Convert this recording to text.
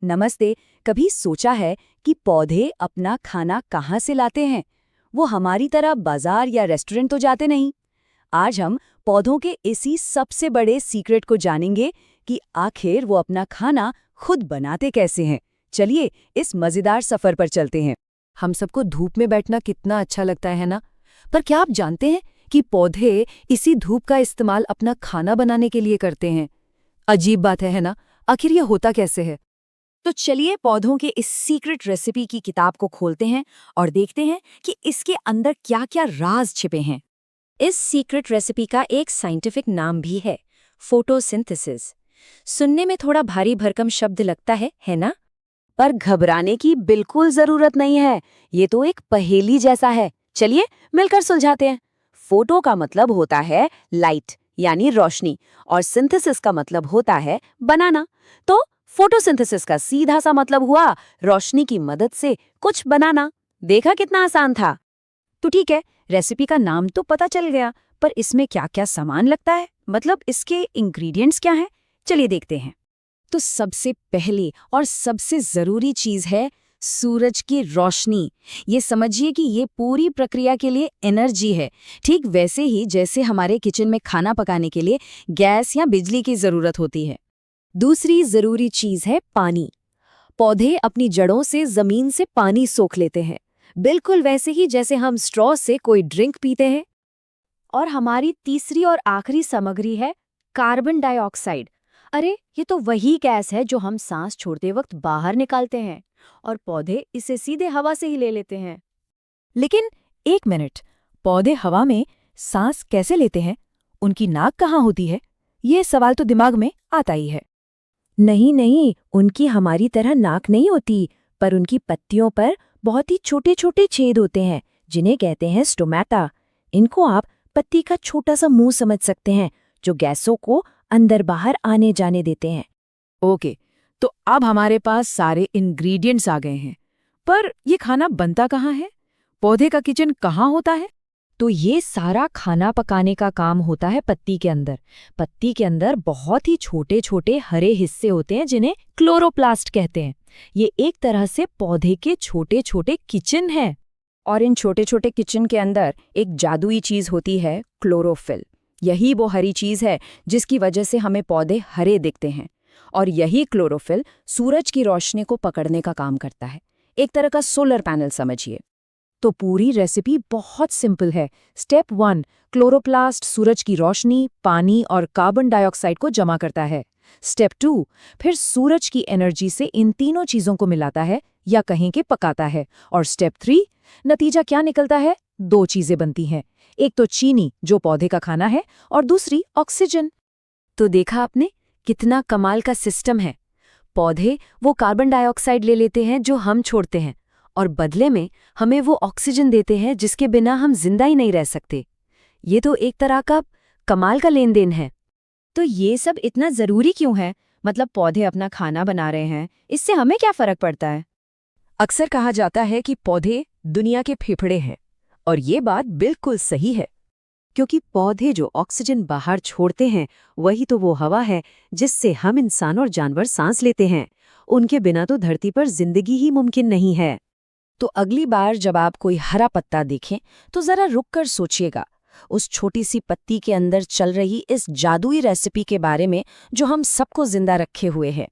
नमस्ते। कभी सोचा है कि पौधे अपना खाना कहाँ से लाते हैं? वो हमारी तरह बाजार या रेस्टोरेंट तो जाते नहीं। आज हम पौधों के इसी सबसे बड़े सीक्रेट को जानेंगे कि आखिर वो अपना खाना खुद बनाते कैसे हैं। चलिए इस मजेदार सफर पर चलते हैं। हम सबको धूप में बैठना कितना अच्छा लगता है ना। पर क्या आप जानते हैं कि पौधे इसी धूप का इस्तेमाल अपना खाना बनाने के लिए करते हैं? अजीब बात है ना? आखिर ये होता कैसे है? तो चलिए पौधों के इस सीक्रेट रेसिपी की किताब को खोलते हैं और देखते हैं कि इसके अंदर क्या-क्या राज छिपे हैं। इस सीक्रेट रेसिपी का एक साइंटिफिक नाम भी है, फोटोसिंथेसिस। सुनने में थोड़ा भारी भरकम शब्द लगता है ना? पर घबराने की बिल्कुल जरूरत नहीं है। ये तो एक पहेली जैसा है। चलिए मिलकर सुलझाते हैं। फोटो का मतलब होता है लाइट यानी रोशनी और सिंथेसिस का मतलब होता है बनाना। तो फोटोसिंथेसिस का सीधा सा मतलब हुआ रोशनी की मदद से कुछ बनाना। देखा कितना आसान था। तो ठीक है, रेसिपी का नाम तो पता चल गया, पर इसमें क्या-क्या सामान लगता है, मतलब इसके इंग्रेडिएंट्स क्या हैं? चलिए देखते हैं। तो सबसे पहली और सबसे जरूरी चीज है सूरज की रोशनी। ये समझिए कि ये पूरी प्रक्रिया के लिए एनर्जी है, ठीक वैसे ही जैसे हमारे किचन में खाना पकाने के लिए गैस या बिजली की जरूरत होती है। दूसरी जरूरी चीज है पानी। पौधे अपनी जड़ों से जमीन से पानी सोख लेते हैं, बिल्कुल वैसे ही जैसे हम स्ट्रॉ से कोई ड्रिंक पीते हैं। और हमारी तीसरी और आखिरी सामग्री है कार्बन डाइऑक्साइड। अरे ये तो वही गैस है जो हम सांस छोड़ते वक्त बाहर निकालते हैं और पौधे इसे सीधे हवा से ही ले लेते हैं। लेकिन एक मिनट, पौधे हवा में सांस कैसे लेते हैं? उनकी नाक कहाँ होती है? ये सवाल तो दिमाग में आता ही है। नहीं नहीं, उनकी हमारी तरह नाक नहीं होती, पर उनकी पत्तियों पर बहुत ही छोटे छोटे छेद होते हैं जिन्हें कहते हैं स्टोमेटा। इनको आप पत्ती का छोटा सा मुंह समझ सकते हैं जो गैसों को अंदर बाहर आने जाने देते हैं। ओके, तो अब हमारे पास सारे इंग्रेडिएंट्स आ गए हैं। पर ये खाना बनता कहाँ है? पौधे का किचन कहाँ होता है? तो ये सारा खाना पकाने का काम होता है पत्ती के अंदर। पत्ती के अंदर बहुत ही छोटे छोटे हरे हिस्से होते हैं जिन्हें क्लोरोप्लास्ट कहते हैं। ये एक तरह से पौधे के छोटे छोटे किचन हैं। और इन छोटे छोटे किचन के अंदर एक जादुई चीज होती है, क्लोरोफिल। यही वो हरी चीज है जिसकी वजह से हमें पौधे हरे दिखते हैं। और यही क्लोरोफिल सूरज की रोशनी को पकड़ने का काम करता है, एक तरह का सोलर पैनल समझिए। तो पूरी रेसिपी बहुत सिंपल है। स्टेप 1, क्लोरोप्लास्ट सूरज की रोशनी, पानी और कार्बन डाइऑक्साइड को जमा करता है। स्टेप 2, फिर सूरज की एनर्जी से इन तीनों चीजों को मिलाता है या कहीं के पकाता है। और स्टेप 3, नतीजा क्या निकलता है? 2 चीजें बनती हैं, एक तो चीनी जो पौधे का खाना है और दूसरी ऑक्सीजन। तो देखा आपने कितना कमाल का सिस्टम है। पौधे वो कार्बन डाइऑक्साइड ले लेते हैं जो हम छोड़ते हैं और बदले में हमें वो ऑक्सीजन देते हैं जिसके बिना हम जिंदा ही नहीं रह सकते। ये तो एक तरह का कमाल का लेन देन है। तो ये सब इतना जरूरी क्यों है? मतलब पौधे अपना खाना बना रहे हैं, इससे हमें क्या फर्क पड़ता है? अक्सर कहा जाता है कि पौधे दुनिया के फेफड़े हैं, और ये बात बिल्कुल सही है। क्योंकि पौधे जो ऑक्सीजन बाहर छोड़ते हैं वही तो वो हवा है जिससे हम इंसान और जानवर सांस लेते हैं। उनके बिना तो धरती पर जिंदगी ही मुमकिन नहीं है। तो अगली बार जब आप कोई हरा पत्ता देखें तो जरा रुक कर सोचिएगा उस छोटी सी पत्ती के अंदर चल रही इस जादुई रेसिपी के बारे में जो हम सबको जिंदा रखे हुए है।